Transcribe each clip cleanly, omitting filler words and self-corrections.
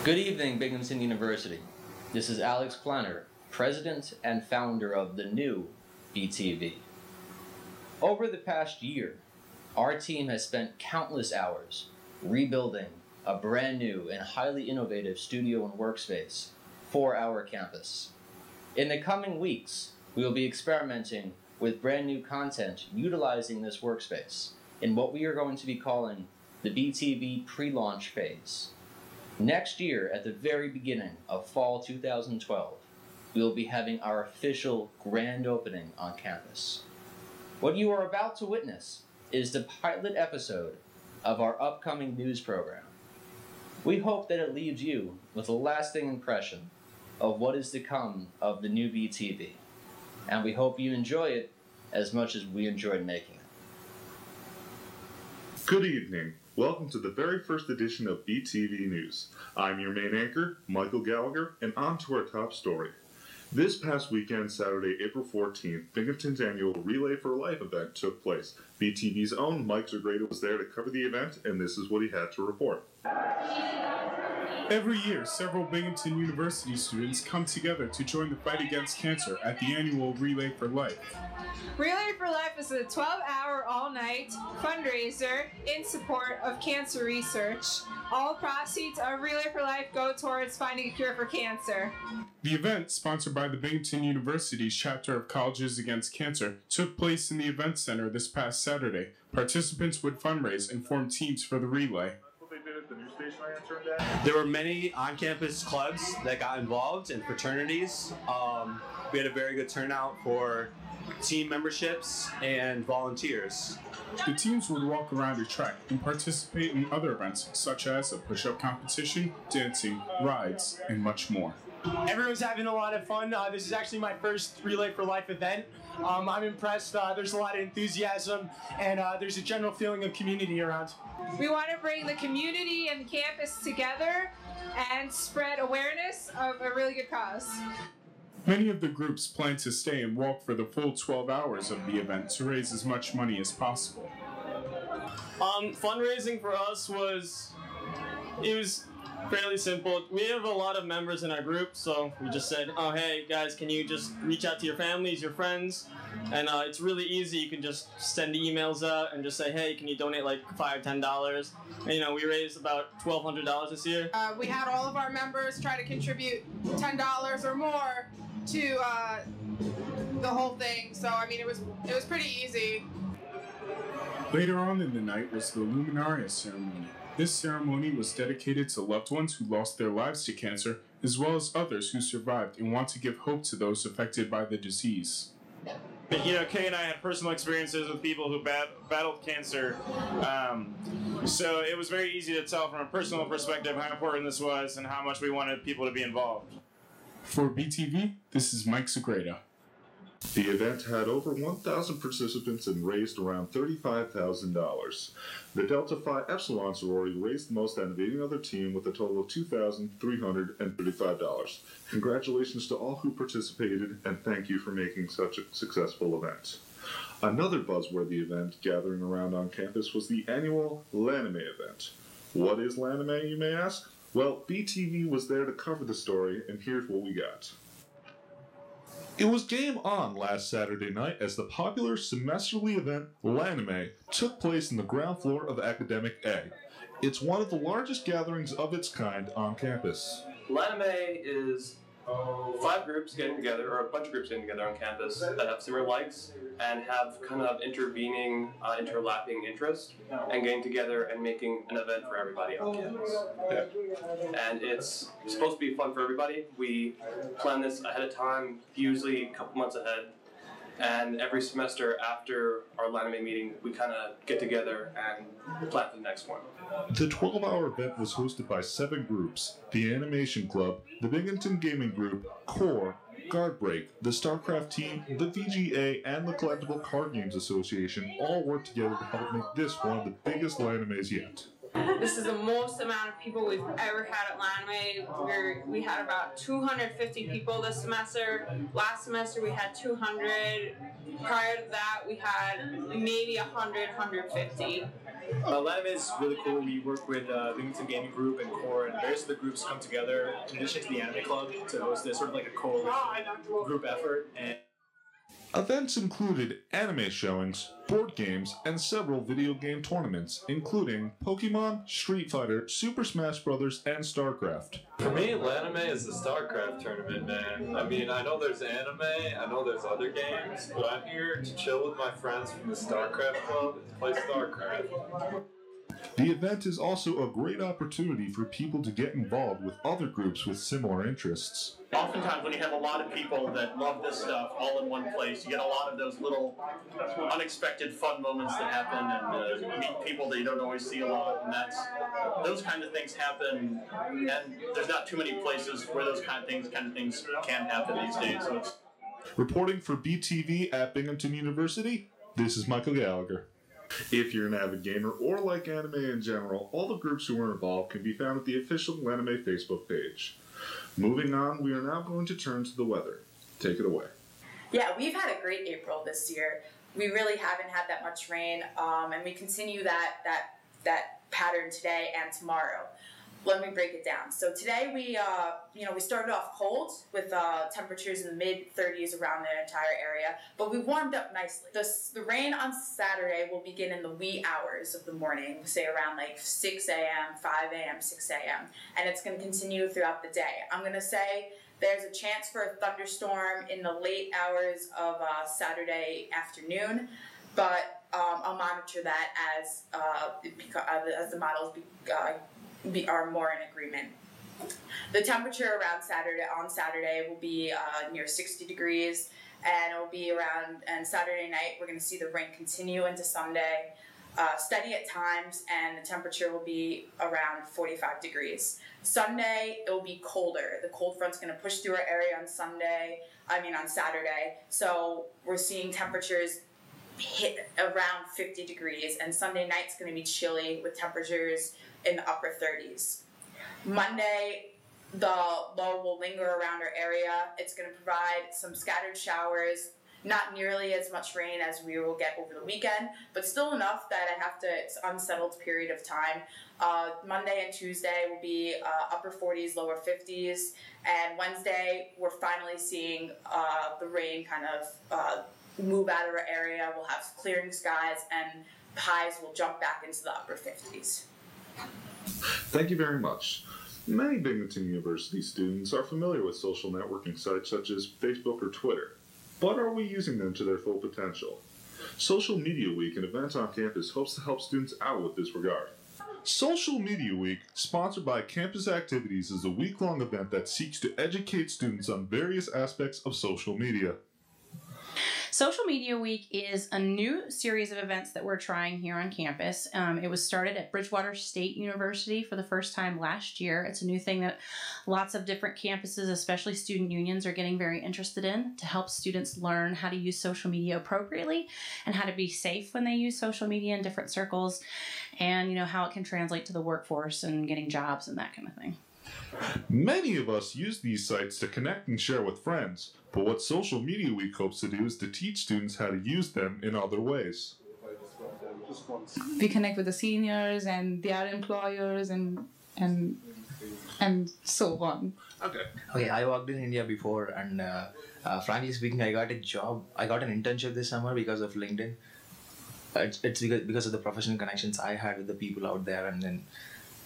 Good evening, Binghamton University. This is Alex Planner, President and founder of the new BTV. Over the past year, our team has spent countless hours rebuilding a brand new and highly innovative studio and workspace for our campus. In the coming weeks, we will be experimenting with brand new content utilizing this workspace in what we are going to be calling the BTV pre-launch phase. Next year, at the very beginning of fall 2012, we will be having our official grand opening on campus. What you are about to witness is the pilot episode of our upcoming news program. We hope that it leaves you with a lasting impression of what is to come of the new BTV, and we hope you enjoy it as much as we enjoyed making it. Good evening. Welcome to the very first edition of BTV News. I'm your main anchor, Michael Gallagher, and on to our top story. This past weekend, Saturday, April 14th, Binghamton's annual Relay for Life event took place. BTV's own Mike Zagreda was there to cover the event, and this is what he had to report. Every year, several Binghamton University students come together to join the fight against cancer at the annual Relay for Life. Relay for Life is a 12-hour all-night fundraiser in support of cancer research. All proceeds of Relay for Life go towards finding a cure for cancer. The event, sponsored by the Binghamton University's chapter of Colleges Against Cancer, took place in the Event Center this past Saturday. Participants would fundraise and form teams for the relay. There were many on-campus clubs that got involved and fraternities. We had a very good turnout for team memberships and volunteers. The teams would walk around a track and participate in other events such as a push-up competition, dancing, rides, and much more. Everyone's having a lot of fun. This is actually my first Relay for Life event. I'm impressed. There's a lot of enthusiasm, and there's a general feeling of community around. We want to bring the community and the campus together and spread awareness of a really good cause. Many of the groups plan to stay and walk for the full 12 hours of the event to raise as much money as possible. Fundraising for us was fairly simple. We have a lot of members in our group, so we just said, oh hey guys, can you just reach out to your families, your friends, and it's really easy. You can just send emails out and just say, hey, can you donate like $5, $10? And we raised about $1,200 this year. We had all of our members try to contribute $10 or more to the whole thing, so I mean it was pretty easy. Later on in the night was the Luminaria ceremony. This ceremony was dedicated to loved ones who lost their lives to cancer, as well as others who survived and want to give hope to those affected by the disease. Kay and I had personal experiences with people who battled cancer, so it was very easy to tell from a personal perspective how important this was and how much we wanted people to be involved. For BTV, this is Mike Zagreda. The event had over 1,000 participants and raised around $35,000. The Delta Phi Epsilon sorority raised the most out of any other team with a total of $2,335. Congratulations to all who participated, and thank you for making such a successful event. Another buzzworthy event gathering around on campus was the annual Lanime event. What is Lanime, you may ask? Well, BTV was there to cover the story, and here's what we got. It was game on last Saturday night as the popular semesterly event Lanime took place in the ground floor of Academic A. It's one of the largest gatherings of its kind on campus. Lanime is 5 groups getting together, or a bunch of groups getting together on campus that have similar likes and have kind of interlapping interest, and getting together and making an event for everybody on campus. Yeah. And it's supposed to be fun for everybody. We plan this ahead of time, usually a couple months ahead. And every semester after our Lanime meeting, we kind of get together and plan for the next one. The 12-hour event was hosted by 7 groups: the Animation Club, the Binghamton Gaming Group, Core, Guard Break, the StarCraft team, the VGA, and the Collectible Card Games Association all worked together to help make this one of the biggest Lanimes yet. This is the most amount of people we've ever had at Lanime. We had about 250 people this semester. Last semester we had 200. Prior to that we had maybe 100, 150. LANime is really cool. We work with Binghamton Gaming Group and Core, and various other groups come together in addition to the Anime Club to host this sort of like a coalition group effort. And Events included anime showings, board games, and several video game tournaments, including Pokemon, Street Fighter, Super Smash Bros., and StarCraft. For me, LANime is the StarCraft tournament, man. I mean, I know there's anime, I know there's other games, but I'm here to chill with my friends from the StarCraft Club and play StarCraft. The event is also a great opportunity for people to get involved with other groups with similar interests. Oftentimes when you have a lot of people that love this stuff all in one place, you get a lot of those little unexpected fun moments that happen and meet people that you don't always see a lot, and those kind of things happen, and there's not too many places where those kind of things can happen these days. So it's... Reporting for BTV at Binghamton University, this is Michael Gallagher. If you're an avid gamer or like anime in general, all the groups who are involved can be found at the official LANime Facebook page. Moving on, we are now going to turn to the weather. Take it away. Yeah, we've had a great April this year. We really haven't had that much rain, and we continue that pattern today and tomorrow. Let me break it down. So today we started off cold with temperatures in the mid-30s around the entire area, but we warmed up nicely. The rain on Saturday will begin in the wee hours of the morning, say around like 6 a.m., 5 a.m., 6 a.m., and it's going to continue throughout the day. I'm going to say there's a chance for a thunderstorm in the late hours of Saturday afternoon, but I'll monitor that as the models are more in agreement. The temperature on Saturday will be near 60 degrees, and it will be around, and Saturday night we're going to see the rain continue into Sunday, steady at times, and the temperature will be around 45 degrees. Sunday, it will be colder. The cold front's going to push through our area on Saturday, so we're seeing temperatures hit around 50 degrees, and Sunday night's going to be chilly with temperatures in the upper 30s. Monday, the low will linger around our area. It's going to provide some scattered showers, not nearly as much rain as we will get over the weekend, but still enough that it's an unsettled period of time. Monday and Tuesday will be upper 40s, lower 50s, and Wednesday we're finally seeing the rain kind of move out of our area. We'll have clearing skies, and highs will jump back into the upper 50s. Thank you very much. Many Binghamton University students are familiar with social networking sites such as Facebook or Twitter, but are we using them to their full potential? Social Media Week, an event on campus, hopes to help students out with this regard. Social Media Week, sponsored by Campus Activities, is a week-long event that seeks to educate students on various aspects of social media. Social Media Week is a new series of events that we're trying here on campus. It was started at Bridgewater State University for the first time last year. It's a new thing that lots of different campuses, especially student unions, are getting very interested in to help students learn how to use social media appropriately and how to be safe when they use social media in different circles, and how it can translate to the workforce and getting jobs and that kind of thing. Many of us use these sites to connect and share with friends, but what Social Media Week hopes to do is to teach students how to use them in other ways. We connect with the seniors and their employers and so on. Okay, I worked in India before, and frankly speaking, I got a job. I got an internship this summer because of LinkedIn. It's because of the professional connections I had with the people out there, and then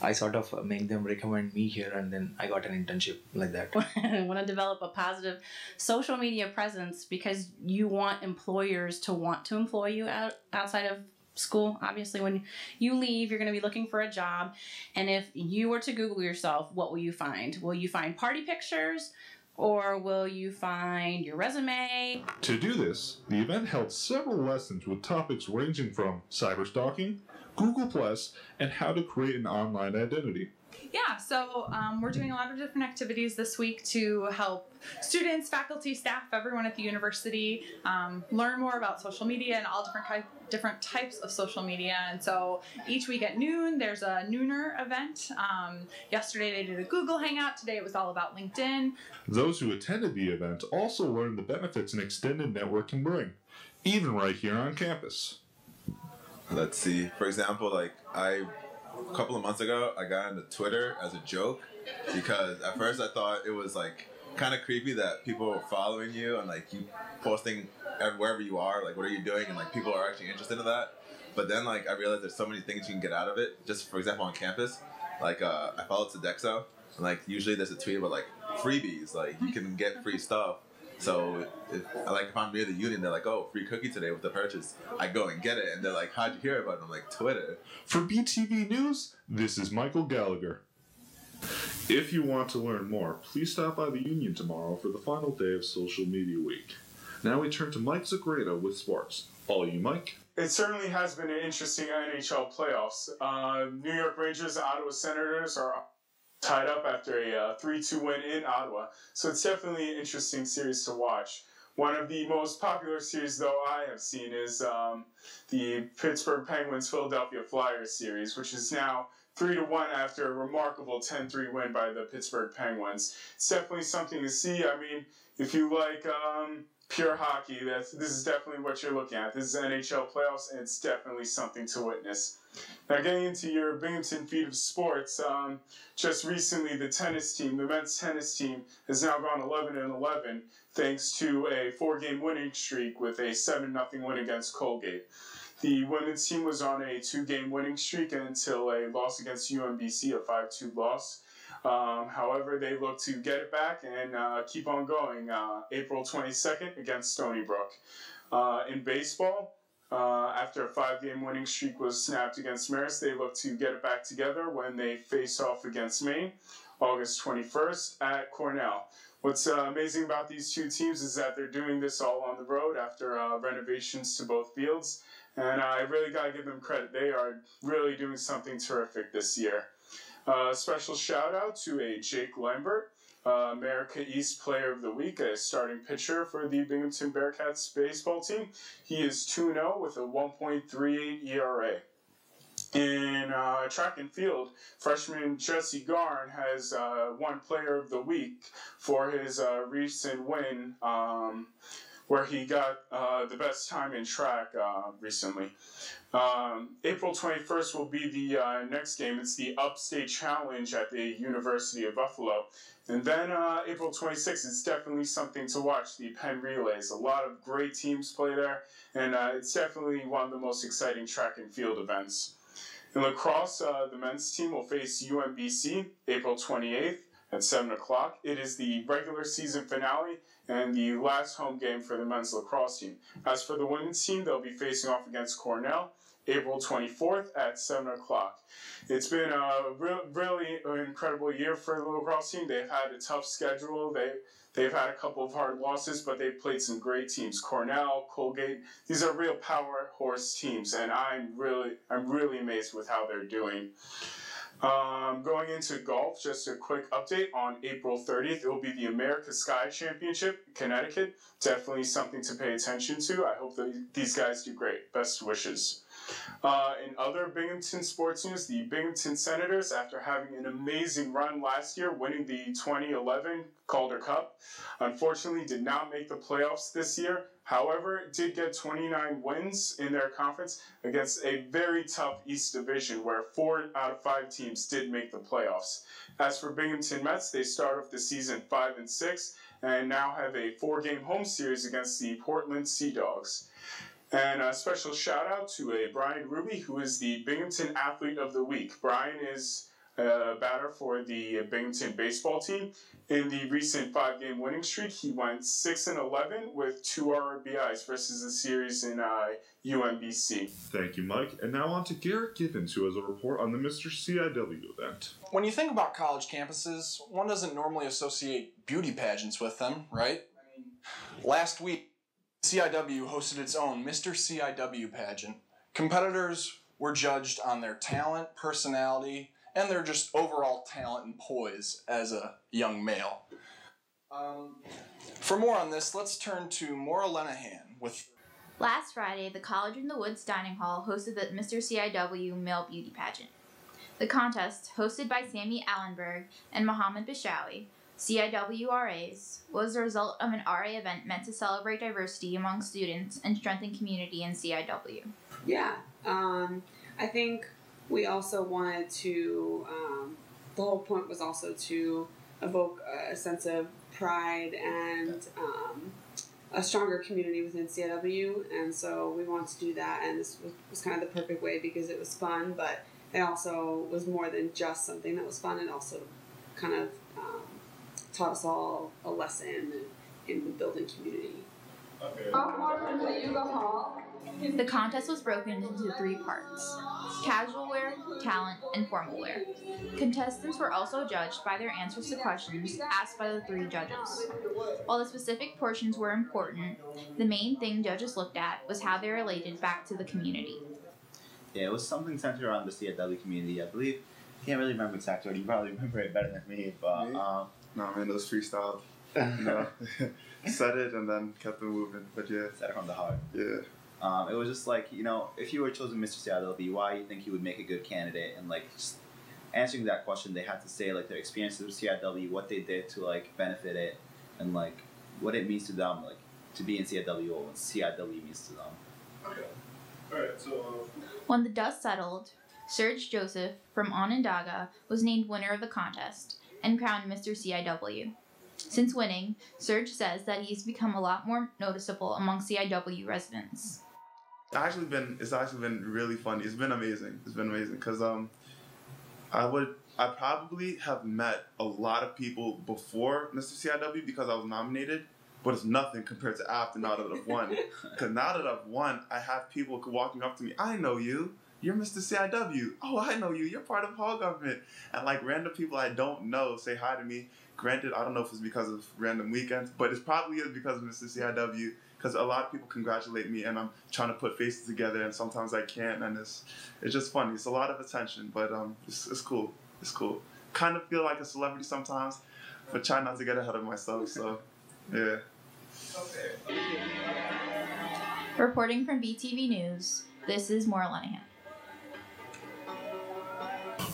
I sort of make them recommend me here, and then I got an internship like that. I want to develop a positive social media presence because you want employers to want to employ you outside of school. Obviously, when you leave, you're going to be looking for a job. And if you were to Google yourself, what will you find? Will you find party pictures? Or will you find your resume? To do this, the event held several lessons with topics ranging from cyberstalking, Google+, and how to create an online identity. Yeah, so we're doing a lot of different activities this week to help students, faculty, staff, everyone at the university learn more about social media and all different types of social media. And so each week at noon, there's a Nooner event. Yesterday they did a Google Hangout. Today it was all about LinkedIn. Those who attended the event also learned the benefits an extended network can bring, even right here on campus. Let's see. For example, like a couple of months ago, I got into Twitter as a joke because at first I thought it was like kind of creepy that people were following you and like you posting wherever you are, like what are you doing, and like people are actually interested in that. But then like I realized there's so many things you can get out of it. Just for example, on campus, like I followed Sodexo, and like usually there's a tweet about like freebies, like you can get free stuff. So if I'm near the union, they're like, oh, free cookie today with the purchase. I go and get it, and they're like, how'd you hear about it? I'm like, Twitter. For BTV News, this is Michael Gallagher. If you want to learn more, please stop by the union tomorrow for the final day of Social Media Week. Now we turn to Mike Zagreta with sports. All you, Mike. It certainly has been an interesting NHL playoffs. New York Rangers and Ottawa Senators are tied up after a 3-2 win in Ottawa. So it's definitely an interesting series to watch. One of the most popular series, though, I have seen is the Pittsburgh Penguins-Philadelphia Flyers series, which is now 3-1 after a remarkable 10-3 win by the Pittsburgh Penguins. It's definitely something to see. I mean, if you like pure hockey, this is definitely what you're looking at. This is NHL playoffs, and it's definitely something to witness. Now, getting into your Binghamton feed of sports, just recently the men's tennis team, has now gone 11-11 thanks to a 4-game winning streak with a 7-0 win against Colgate. The women's team was on a 2-game winning streak until a loss against UMBC, a 5-2 loss. However, they look to get it back and keep on going. April 22nd against Stony Brook. In baseball, after a 5-game winning streak was snapped against Marist, they look to get it back together when they face off against Maine, August 21st at Cornell. What's amazing about these two teams is that they're doing this all on the road after renovations to both fields, and I really got to give them credit. They are really doing something terrific this year. Special shout out to a Jake Lambert, America East Player of the Week, a starting pitcher for the Binghamton Bearcats baseball team. He is 2-0 with a 1.38 ERA. In track and field, freshman Jesse Garn has won Player of the Week for his recent win where he got the best time in track recently. April 21st will be the next game. It's the Upstate Challenge at the University of Buffalo. And then April 26th is definitely something to watch, the Penn Relays. A lot of great teams play there, and it's definitely one of the most exciting track and field events. In lacrosse, the men's team will face UMBC April 28th at 7 o'clock. It is the regular season finale and the last home game for the men's lacrosse team. As for the women's team, they'll be facing off against Cornell April 24th at 7 o'clock. It's been a really incredible year for the lacrosse team. They've had a tough schedule. They've had a couple of hard losses, but they've played some great teams. Cornell, Colgate, these are real power horse teams, and I'm really amazed with how they're doing. Going into golf, just a quick update. On April 30th, it will be the America Sky Championship in Connecticut. Definitely something to pay attention to. I hope that these guys do great. Best wishes. In other Binghamton sports news, the Binghamton Senators, after having an amazing run last year, winning the 2011 Calder Cup, unfortunately did not make the playoffs this year. However, did get 29 wins in their conference against a very tough East Division where 4 out of 5 teams did make the playoffs. As for Binghamton Mets, they start off the season 5-6 and now have a 4-game home series against the Portland Sea Dogs. And a special shout out to Brian Ruby, who is the Binghamton Athlete of the Week. Brian is a batter for the Binghamton baseball team. In the recent 5-game winning streak, he went 6-11 with 2 RBIs versus the series in UMBC. Thank you, Mike. And now on to Garrett Givens, who has a report on the Mr. CIW event. When you think about college campuses, one doesn't normally associate beauty pageants with them, right? Last week, CIW hosted its own Mr. CIW pageant. Competitors were judged on their talent, personality, and their just overall talent and poise as a young male. For more on this, let's turn to Maura Lenahan with... Last Friday, the College in the Woods Dining Hall hosted the Mr. CIW Male Beauty Pageant. The contest, hosted by Sammy Allenberg and Mohammed Bishawi, CIWRAs, was the result of an RA event meant to celebrate diversity among students and strengthen community in CIW. Yeah, I think we also wanted to, the whole point was also to evoke a sense of pride and a stronger community within CIW, and so we wanted to do that, and this was kind of the perfect way because it was fun, but it also was more than just something that was fun. It also kind of taught us all a lesson in building community. The contest was broken into 3 parts: casual wear, talent, and formal wear. Contestants were also judged by their answers to questions asked by the 3 judges. While the specific portions were important, the main thing judges looked at was how they related back to the community. Yeah, it was something centered around the CIW community, I believe. Can't really remember exactly. You probably remember it better than me, but no, man, it was freestyle. You know, said it and then kept it moving. But yeah, said it from the heart. Yeah. It was just like, you know, if you were chosen Mr. CIW, why you think you would make a good candidate? And like, just answering that question, they had to say like their experiences with CIW, what they did to like benefit it, and like what it means to them, like to be in CIW, or what CIW means to them. Okay. All right. So. When the dust settled, Serge Joseph from Onondaga was named winner of the contest and crowned Mr. CIW. Since winning, Serge says that he's become a lot more noticeable among CIW residents. It's actually been really funny. It's been amazing. It's been amazing because I probably have met a lot of people before Mr. CIW because I was nominated, but it's nothing compared to after now that I've won. Because now that I've won, I have people walking up to me. I know you. You're Mr. CIW. Oh, I know you. You're part of Hall Government. And like random people I don't know say hi to me. Granted, I don't know if it's because of random weekends, but it probably is because of Mr. CIW. Because a lot of people congratulate me, and I'm trying to put faces together, and sometimes I can't, and it's just funny. It's a lot of attention, but it's cool. It's cool. Kind of feel like a celebrity sometimes, but try not to get ahead of myself. So, yeah. Reporting from BTV News, this is Maura Lenahan.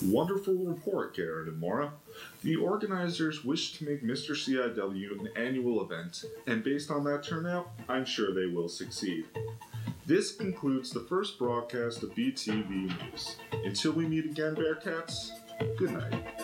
Wonderful report, Garrett and Maura. The organizers wish to make Mr. CIW an annual event, and based on that turnout, I'm sure they will succeed. This concludes the first broadcast of BTV News. Until we meet again, Bearcats, good night.